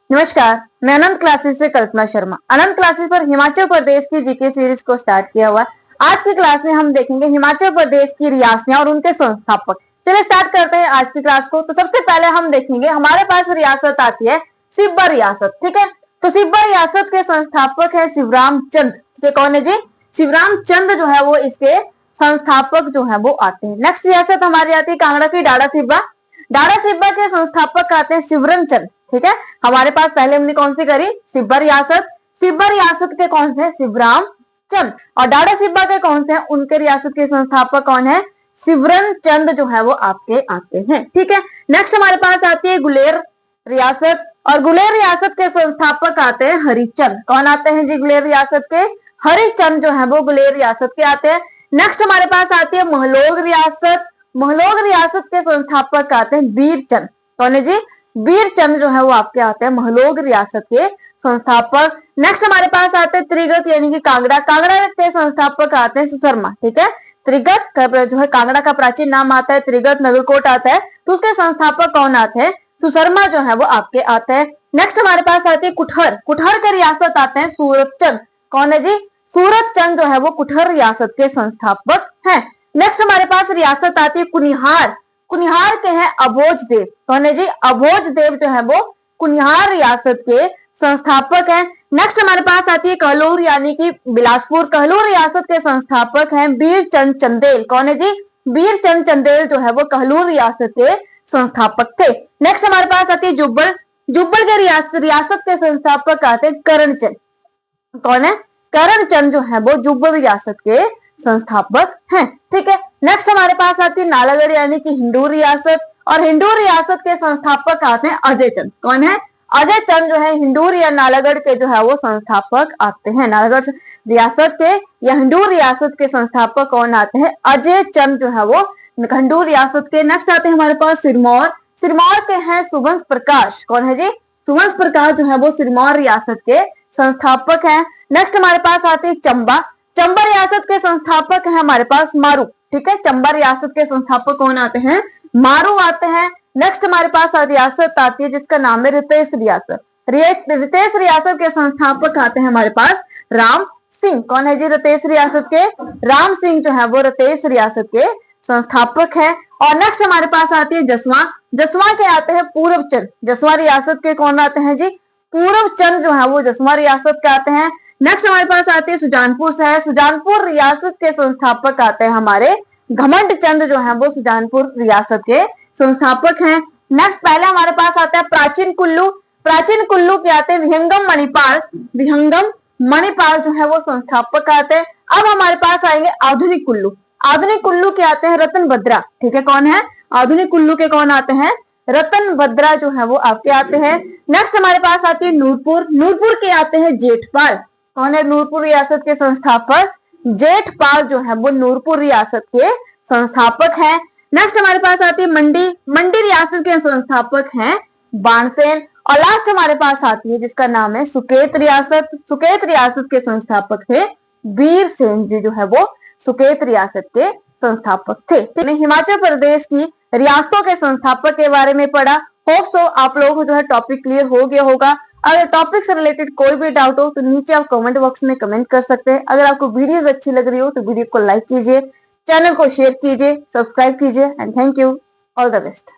नमस्कार, मैं अनंत क्लासेस से कल्पना शर्मा। अनंत क्लासेस पर हिमाचल प्रदेश की जीके सीरीज को स्टार्ट किया हुआ है। आज की क्लास में हम देखेंगे हिमाचल प्रदेश की रियासतें और उनके संस्थापक। चलिए स्टार्ट करते हैं आज की क्लास को। तो सबसे पहले हम देखेंगे, हमारे पास रियासत आती है सिब्बा रियासत। ठीक है, तो सिब्बा रियासत के संस्थापक है शिवराम चंद। ठीक है, कौन है जी? शिवराम चंद जो है वो इसके संस्थापक जो है वो आते हैं। नेक्स्ट रियासत हमारी आती है कांगड़ा की डाड़ा सिब्बा। डाड़ा सिब्बा के संस्थापक आते हैं शिवरम चंद। ठीक है, हमारे पास पहले हमने कौन सी करी? सिब्बा रियासत। सिब्बा रियासत के कौन से? शिवराम चंद। और डाड़ा सिब्बा के कौन से हैं? उनके रियासत के संस्थापक कौन है? शिवरम चंद जो है वो आपके आते हैं। ठीक है, नेक्स्ट हमारे पास आती है गुलेर रियासत। और गुलेर रियासत के संस्थापक आते हैं हरिचंद। कौन आते हैं जी गुलेर रियासत के? हरिचंद जो है वो गुलेर रियासत के आते हैं। नेक्स्ट हमारे पास आती है महलोग रियासत। महलोग रियासत के संस्थापक आते हैं वीरचंद। कौन है जी? वीरचंद जो है वो आपके आते हैं महलोग रियासत के संस्थापक। नेक्स्ट हमारे पास आते हैं त्रिगत यानी कि कांगड़ा। कांगड़ा के संस्थापक आते हैं सुशर्मा। ठीक है, त्रिगत जो है कांगड़ा का प्राचीन नाम आता है त्रिगत, नगरकोट आता है, तो उसके संस्थापक कौन आते हैं? सुशर्मा जो है वो आपके आते हैं। नेक्स्ट हमारे पास आती है कुठर। कुठर के रियासत आते हैं सूरतचंद। कौन है जी? सूरतचंद जो है वो कुठर रियासत के संस्थापक हैं। नेक्स्ट हमारे पास रियासत आती है कुनिहार। कुनिहार के हैं अभोज देव। कौन है जी? अभोज देव जो है वो कुनिहार रियासत के संस्थापक हैं। नेक्स्ट हमारे पास आती है कहलूर यानी कि बिलासपुर। कहलूर रियासत के संस्थापक हैं वीरचंद चंदेल। कौन है जी? वीरचंद चंदेल जो है वो कहलूर रियासत के संस्थापक थे। नेक्स्ट हमारे पास आती है जुब्बल। जुब्बल के रियासत के संस्थापक आते हैं करणचंद। कौन है? करणचंद जो है वो जुब्बल रियासत के संस्थापक हैं। ठीक है, नेक्स्ट हमारे पास आती है नालागढ़ यानी कि हिंडूर रियासत। और हिंडूर रियासत के संस्थापक आते हैं अजय चंद। कौन है? अजय चंद जो है हिंडूर या नालागढ़ के जो है वो संस्थापक आते हैं। नालागढ़ रियासत के या हिंडूर रियासत के संस्थापक कौन आते हैं? अजय चंद जो है वो हिंडूर रियासत के। नेक्स्ट आते हैं हमारे पास सिरमौर। सिरमौर के हैं सुवंश प्रकाश। कौन है जी? सुवंश प्रकाश जो है वो सिरमौर रियासत के संस्थापक हैं। नेक्स्ट हमारे पास आती है चंबा। चंबा रियासत के संस्थापक है हमारे पास मारू। ठीक है, चंबा रियासत के संस्थापक कौन आते हैं? मारू आते हैं। नेक्स्ट हमारे पास रियासत आती है जिसका नाम है रितेश रियासत। रितेश रियासत के संस्थापक आते हैं हमारे पास राम सिंह। कौन है जी? रितेश रियासत के राम सिंह जो है वो रितेश रियासत के संस्थापक है। और नेक्स्ट हमारे पास आती है जसवा। जसवा के आते हैं पूर्व चंद। जसवा रियासत के कौन आते हैं जी? पूर्व चंद जो है वो जसवा रियासत के आते हैं। नेक्स्ट हमारे पास आती है सुजानपुर शहर। सुजानपुर रियासत के संस्थापक आते हैं हमारे घमंड चंद जो है वो सुजानपुर रियासत के संस्थापक हैं। नेक्स्ट पहले हमारे पास आता है प्राचीन कुल्लू। प्राचीन कुल्लू के आते हैं विहंगम मणिपाल। विहंगम मणिपाल जो है वो संस्थापक आते हैं। अब हमारे पास आएंगे आधुनिक कुल्लू। आधुनिक कुल्लू के आते हैं रतन भद्रा। ठीक है, कौन है? आधुनिक कुल्लू के कौन आते हैं? रतन भद्रा जो है वो आपके आते हैं। नेक्स्ट हमारे पास आती है नूरपुर। नूरपुर के आते हैं जेठपाल। कौन है नूरपुर रियासत के संस्थापक? जेठपाल जो है वो नूरपुर रियासत के संस्थापक हैं। नेक्स्ट हमारे पास आती है मंडी। मंडी रियासत के संस्थापक हैं बाणसेन। और लास्ट हमारे पास आती है जिसका नाम है सुकेत रियासत। सुकेत रियासत के संस्थापक थे वीरसेन जी जो है वो सुकेत रियासत के संस्थापक थे। हिमाचल प्रदेश की रियासतों के संस्थापक के बारे में पढ़ा। होप सो आप लोगों को जो है टॉपिक क्लियर हो गया होगा। अगर टॉपिक से रिलेटेड कोई भी डाउट हो तो नीचे आप कमेंट बॉक्स में कमेंट कर सकते हैं। अगर आपको वीडियोस अच्छी लग रही हो तो वीडियो को लाइक कीजिए, चैनल को शेयर कीजिए, सब्सक्राइब कीजिए and thank you. All the best.